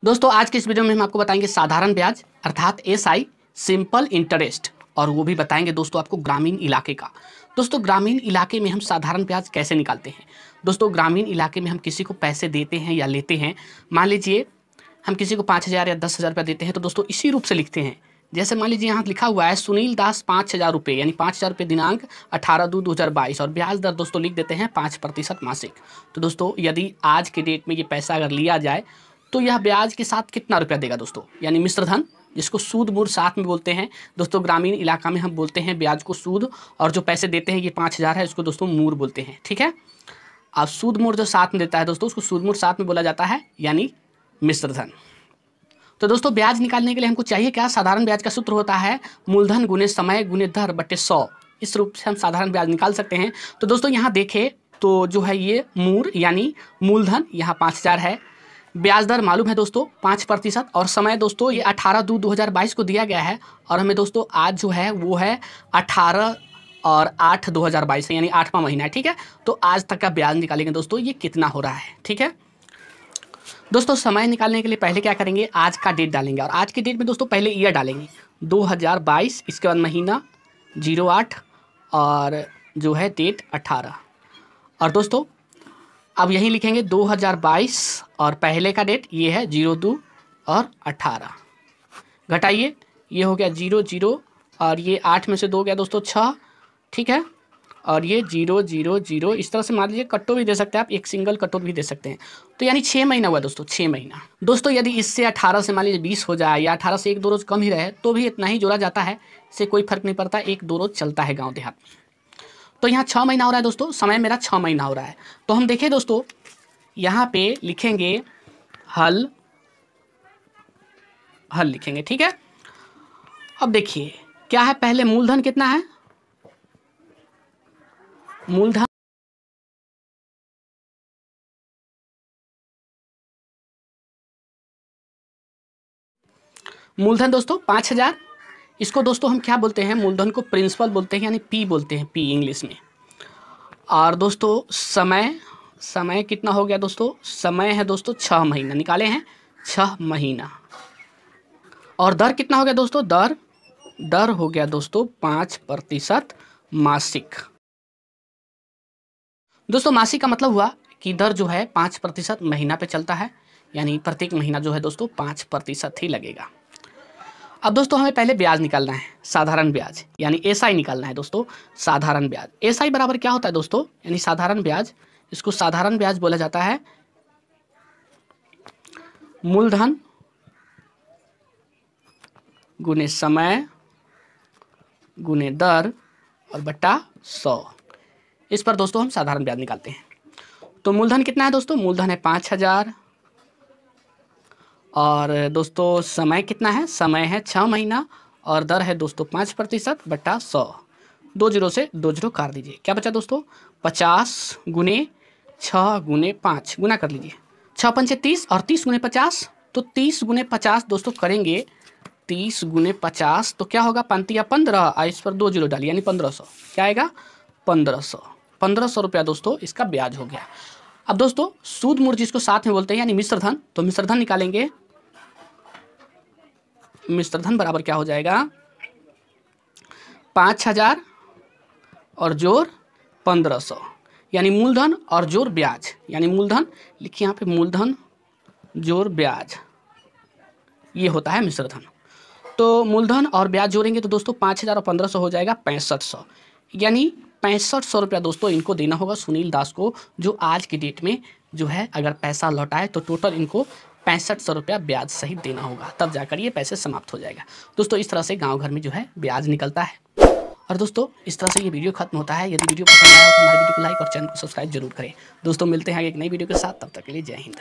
दोस्तों आज के इस वीडियो में हम आपको बताएंगे साधारण ब्याज अर्थात एसआई सिंपल इंटरेस्ट, और वो भी बताएंगे दोस्तों आपको ग्रामीण इलाके का। दोस्तों ग्रामीण इलाके में हम साधारण ब्याज कैसे निकालते हैं। दोस्तों ग्रामीण इलाके में हम किसी को पैसे देते हैं या लेते हैं, मान लीजिए हम किसी को 5,000 या 10,000 रुपया देते हैं, तो दोस्तों इसी रूप से लिखते हैं। जैसे मान लीजिए यहाँ लिखा हुआ है सुनील दास 5,000 रुपये, यानी 5,000 रुपये दिनांक 18/2/2022, और ब्याज दर दोस्तों लिख देते हैं 5% मासिक। तो दोस्तों यदि आज के डेट में ये पैसा अगर लिया जाए तो यह ब्याज के साथ कितना रुपया देगा दोस्तों, यानी मिश्र धन, जिसको सूद मूर साथ में बोलते हैं। दोस्तों ग्रामीण इलाका में हम बोलते हैं ब्याज को सूद, और जो पैसे देते हैं ये 5,000 है, इसको दोस्तों मूर बोलते हैं। ठीक है, अब सूद मूर जो साथ में देता है दोस्तों उसको सूद मूर साथ में बोला जाता है, यानी मिश्र धन। तो दोस्तों ब्याज निकालने के लिए हमको चाहिए क्या, साधारण ब्याज का सूत्र होता है मूलधन गुने समय गुने दर बटे 100। इस रूप से हम साधारण ब्याज निकाल सकते हैं। तो दोस्तों यहाँ देखें तो जो है ये मूर यानी मूलधन यहाँ 5,000 है, ब्याज दर मालूम है दोस्तों 5%, और समय दोस्तों ये 18/2/2022 को दिया गया है, और हमें दोस्तों आज जो है वो है 18/8/2022 है, यानी 8वां महीना है। ठीक है, तो आज तक का ब्याज निकालेंगे दोस्तों ये कितना हो रहा है। ठीक है दोस्तों, समय निकालने के लिए पहले क्या करेंगे, आज का डेट डालेंगे, और आज के डेट में दोस्तों पहले ईयर डालेंगे 2022, इसके बाद महीना 08, और जो है डेट 18, और दोस्तों अब यही लिखेंगे 2022, और पहले का डेट ये है 02 और 18, घटाइए ये हो गया 00, और ये 8 में से 2 गया दोस्तों 6। ठीक है, और ये 000, इस तरह से मान लीजिए कट्टो भी दे सकते हैं आप, एक सिंगल कट्टो भी दे सकते हैं। तो यानी 6 महीना हुआ दोस्तों, 6 महीना। दोस्तों यदि इससे 18 से मान लीजिए 20 हो जाए, या 18 से 1-2 रोज़ कम ही रहे, तो भी इतना ही जोड़ा जाता है, इससे कोई फर्क नहीं पड़ता, 1-2 रोज़ चलता है गाँव देहात में। तो यहाँ 6 महीना हो रहा है दोस्तों, समय मेरा 6 महीना हो रहा है। तो हम देखें दोस्तों यहाँ पे लिखेंगे हल लिखेंगे। ठीक है, अब देखिए क्या है, पहले मूलधन कितना है, मूलधन दोस्तों 5,000। इसको दोस्तों हम क्या बोलते हैं, मूलधन को प्रिंसिपल बोलते हैं, यानी पी बोलते हैं, पी इंग्लिश में। और दोस्तों समय कितना हो गया दोस्तों, समय है दोस्तों 6 महीना, निकाले हैं 6 महीना। और दर कितना हो गया दोस्तों, दर हो गया दोस्तों 5% मासिक। दोस्तों मासिक का मतलब हुआ कि दर जो है 5% महीना पे चलता है, यानी प्रत्येक महीना जो है दोस्तों 5% ही लगेगा। अब दोस्तों हमें पहले ब्याज निकालना है, साधारण ब्याज, यानी एसआई निकालना है दोस्तों। साधारण ब्याज एसआई बराबर क्या होता है दोस्तों, यानी साधारण ब्याज, इसको साधारण ब्याज बोला जाता है मूलधन गुने समय गुने दर और बट्टा 100। इस पर दोस्तों हम साधारण ब्याज निकालते हैं। तो मूलधन कितना है दोस्तों, मूलधन है 5,000, और दोस्तों समय कितना है, समय है 6 महीना, और दर है दोस्तों 5% बट्टा 100। 2 जीरो से 2 जीरो काट दीजिए, क्या बचा दोस्तों 50 गुने 6 गुने 5, गुना कर लीजिए, 6 पंचे 30, और 30 गुने 50, तो 30 गुने 50 दोस्तों करेंगे, 30 गुने 50 तो क्या होगा, 15, इस पर 2 जीरो डालिए, यानी 1,500। क्या आएगा 1,500 रुपया दोस्तों इसका ब्याज हो गया। अब दोस्तों सूद मूर जिसको साथ में बोलते हैं, यानी मिश्र धन, तो मिश्र धन निकालेंगे। मिश्र धन बराबर क्या हो जाएगा, 5,000 और जोड़ 1,500, यानी मूलधन और जोड़ ब्याज, यानी मूलधन लिखिए यहाँ पे, मूलधन जोड़ ब्याज, ये होता है मिश्र धन। तो मूलधन और ब्याज जोड़ेंगे तो दोस्तों 5,000 और 1,500 हो जाएगा 6,500, यानी 6,500 रुपया दोस्तों इनको देना होगा सुनील दास को, जो आज की डेट में जो है अगर पैसा लौटाए तो टोटल इनको 6,500 रुपया ब्याज सहित देना होगा, तब जाकर ये पैसे समाप्त हो जाएगा। दोस्तों इस तरह से गांव घर में जो है ब्याज निकलता है। और दोस्तों इस तरह से ये वीडियो खत्म होता है। यदि वीडियो पसंद आया हो तो हमारे वीडियो को लाइक और चैनल को सब्सक्राइब जरूर करें। दोस्तों मिलते हैं आगे एक नई वीडियो के साथ, तब तक के लिए जय हिंद।